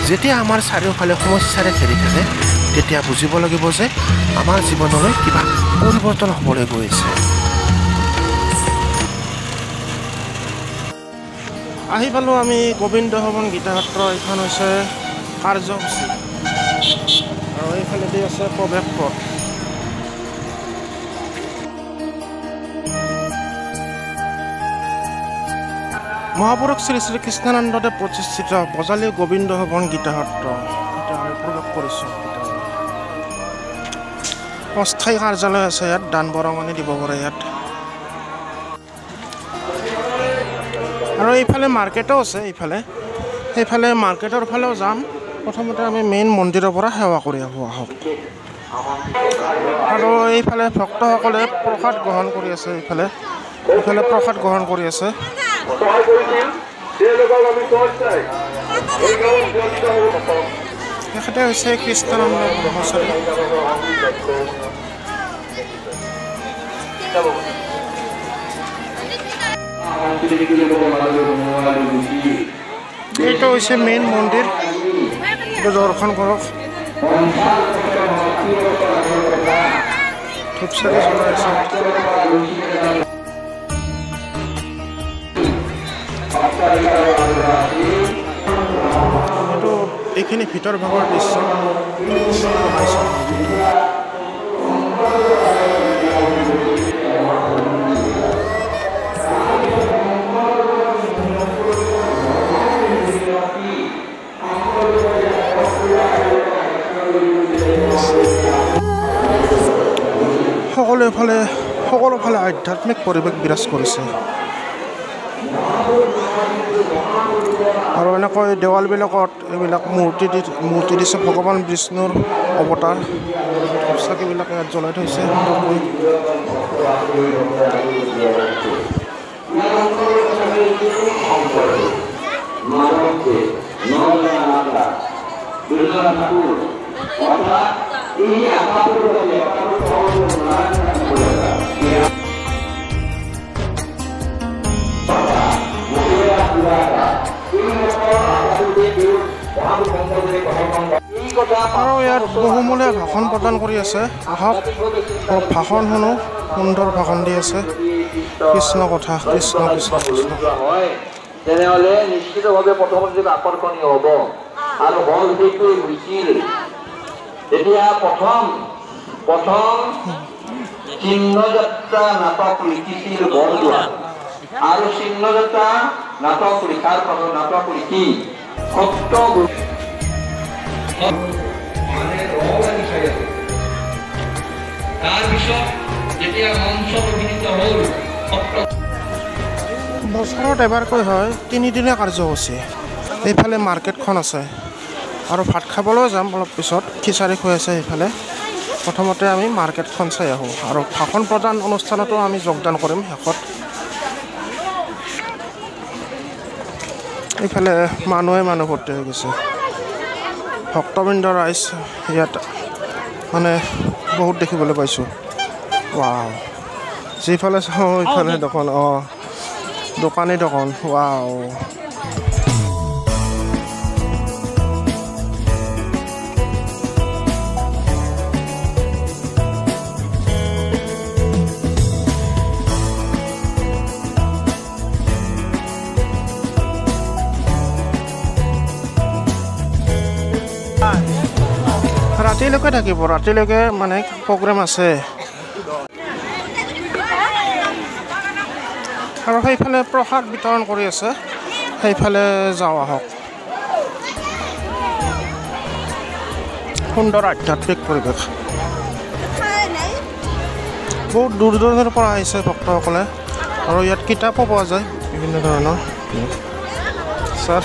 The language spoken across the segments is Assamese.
যেতিয়া আমাৰ চাৰিওফালে সমস্যাৰে ঘেৰি থাকে তেতিয়া বুজিব লাগিব যে আমাৰ জীৱনলৈ কিবা পৰিৱৰ্তন হ'বলৈ গৈ আছে। আহি পালোঁ আমি গোবিন্দ ভৱন গীতাসত্ৰ। এইখন হৈছে কাৰ্যসূচী আৰু এইফালেদি আছে প্ৰৱেশ পথ। মহাপুৰুষ শ্ৰী শ্ৰী কৃষ্ণানন্দদেৱ প্ৰতিষ্ঠিত বজালী গোবিন্দ ভৱন গীতাসত্ৰ। এতিয়া আমি প্ৰৱেশ কৰিছোঁ। অস্থায়ী কাৰ্যালয় আছে ইয়াত, দান বৰঙণি দিব পাৰে ইয়াত। আৰু এইফালে মাৰ্কেটো আছে। সেইফালে মাৰ্কেটৰ ফালেও যাম। প্ৰথমতে আমি মেইন মন্দিৰৰ পৰা সেৱা কৰি আহোঁ। আৰু এইফালে ভক্তসকলে প্ৰসাদ গ্ৰহণ কৰি আছে। এইফালে প্ৰসাদ গ্ৰহণ কৰি আছে। তেখেতে হৈছে কৃষ্ণানন্দ ব্ৰহ্মচাৰী। এইটো হৈছে মেইন মন্দিৰ, দৰ্শন কৰক। ধূপচাকি জ্বলাই আছে। এইটো এইখিনি ভিতৰ ভাগৰ দৃশ্য সকলোফালে আধ্যাত্মিক পৰিৱেশ বিৰাজ কৰিছে। আৰু এনেকৈ দেৱালবিলাকত এইবিলাক মূৰ্তি দিছে ভগৱান বিষ্ণুৰ অৱতাৰ। চাকিবিলাক ইয়াত জ্বলাই থৈছে। আৰু ইয়াত বহুমূলীয়া ভাষণ প্ৰদান কৰি আছে। আহক ভাষণ শুনো। সুন্দৰ ভাষণ দি আছে। কৃষ্ণ কথা, কৃষ্ণ কৃষ্ণ কৃষ্ণ। তেনেহ'লে নিশ্চিতভাৱে প্ৰথমতে আকৰ্ষণীয় হ'ব। আৰু হল সেইটো হৈছিল এতিয়া প্ৰথম চিহ্নযাত্ৰা নাটক লিখিছিল বৰদোৱা। আৰু চিহ্নযাত্ৰা নাটক লিখাৰ পাছত নাটক লিখি সত্ৰ তাৰপিছত যেতিয়া মঞ্চ অভিনীত হ'ল বছৰত এবাৰকৈ হয়, 3 দিনীয়া কাৰ্যসূচী। এইফালে মাৰ্কেটখন আছে আৰু ভাত খাবলৈ যাম অলপ পিছত। খিচাৰি খুৱাই আছে এইফালে। প্ৰথমতে আমি মাৰ্কেটখন চাই আহোঁ আৰু ভাষণ প্ৰদান অনুষ্ঠানতো আমি যোগদান কৰিম শেষত। এইফালে মানুহ ভৰ্তি হৈ গৈছে। ভক্তবৃন্দ ৰাইজ ইয়াত মানে বহুত দেখিবলৈ পাইছোঁ। ৱাও, যিফালে চাওঁ এইফালে দোকান। দোকানী দোকান। ৱাও, ৰাতিলৈকে থাকিব। ৰাতিলৈকে মানে প্ৰগ্ৰেম আছে। আৰু সেইফালে প্ৰসাদ বিতৰণ কৰি আছে। সেইফালে যাওঁ আহক। সুন্দৰ আধ্যাত্মিক পৰিৱেশ। বহুত দূৰ দূৰণিৰ পৰা আহিছে ভক্তসকলে। আৰু ইয়াত কিতাপো পোৱা যায় বিভিন্ন ধৰণৰ। ছাৰ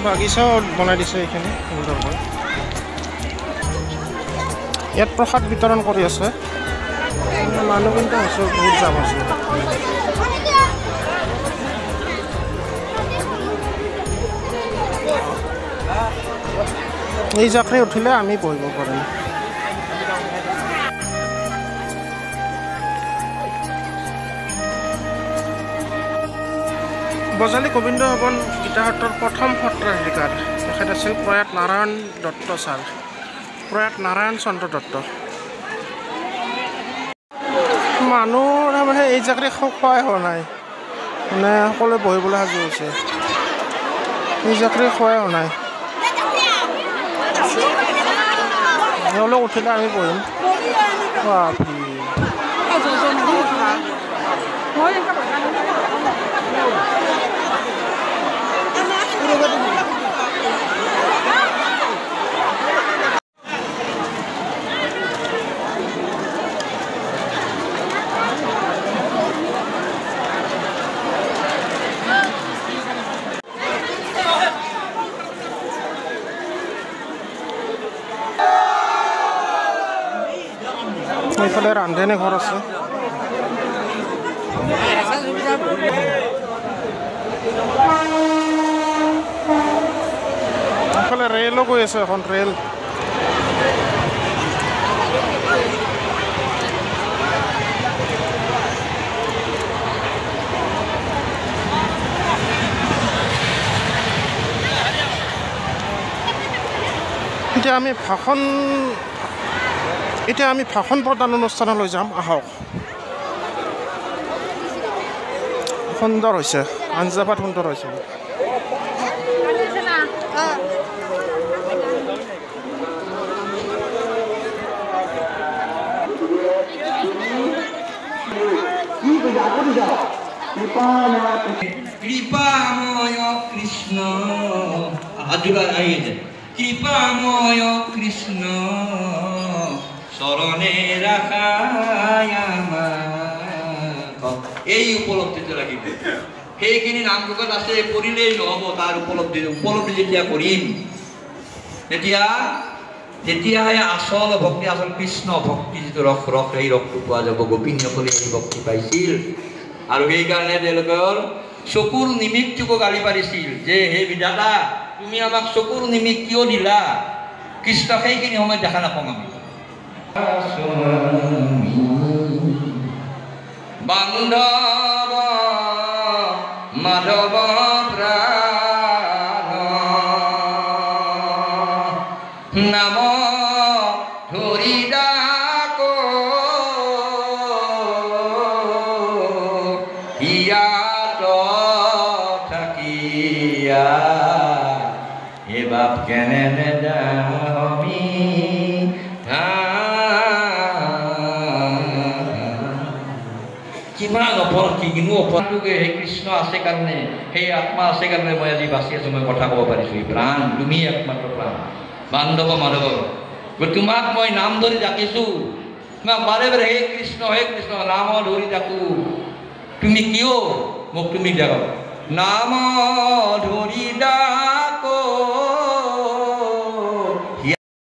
বাগিচাও বনাই দিছে এইখিনি সুন্দৰকৈ। ইয়াত প্ৰসাদ বিতৰণ কৰি আছে। মানুহ কিন্তু আছে, বহুত জাম আছে। এই জাকৰি উঠিলে আমি বহিব পাৰিম। বজালী গোবিন্দ ভৱন গীতাসত্ৰৰ প্ৰথম সত্ৰাধিকাৰ তেখেত আছিল প্ৰয়াত নাৰায়ণ দত্ত ছাৰ, প্ৰয়াত নাৰায়ণ চন্দ্ৰ দত্ত। মানুহ তাৰমানে এই জাকৰি খোৱাই হোৱা নাই, মানে সকলোৱে বহিবলৈ সাজু হৈছে। এই জাকৰি খোৱাই হোৱা নাই, এওঁলোক উঠিলে আমি বহিম। এইফালে ৰান্ধনী ঘৰ আছে। এইফালে ৰেলো গৈ আছে, এখন ৰেল। এতিয়া আমি ভাষণ প্ৰদান অনুষ্ঠানলৈ যাম, আহক। সুন্দৰ হৈছে, আঞ্জাপাত সুন্দৰ হৈছে। কৃপাময় কৃষ্ণ আজুৰা আইয়ে কৃপাময় কৃষ্ণ চৰণে ৰাখায় আমাক। এই উপলব্ধিটো লাগিব। সেইখিনি নামঘোষত আছে, কৰিলেই নহ'ব। তাৰ উপলব্ধি যেতিয়া কৰিম তেতিয়াহে আচল ভক্তি, আচল কৃষ্ণ ভক্তি যিটো ৰস সেই ৰসটো পোৱা যাব। গোপীসকলে এই ভক্তি পাইছিল আৰু সেইকাৰণে তেওঁলোকৰ চকুৰ নিমিত্তকো গালি পাৰিছিল যে হে বিধাতা, তুমি আমাক চকুৰ নিমিত্ত কিয় দিলা? কৃষ্ণ সেইখিনি সময়ত দেখা নাপাম আমি। বান্ধৱ মাধৱ প্ৰাণ নাম ধৰি ডাক ইয়াত থাকিয়া হে বাপ কেনে নেদামি কিমান অপৰাধ, কিনো অপৰাধটোকে সেই কৃষ্ণ আছে কাৰণে, সেই আত্মা আছে কাৰণে মই আজি বাচি আছোঁ, মই কথা ক'ব পাৰিছোঁ। এই প্ৰাণ তুমি একমাত্ৰ প্ৰাণ, বান্ধৱ মাধৱ। তোমাক মই নাম ধৰি ডাকিছোঁ, তোমাক বাৰে বাৰে হে কৃষ্ণ নাম ধৰি ডাকোঁ। তুমি কিয় মোক তুমি ডাক? নাম ধৰি ডাক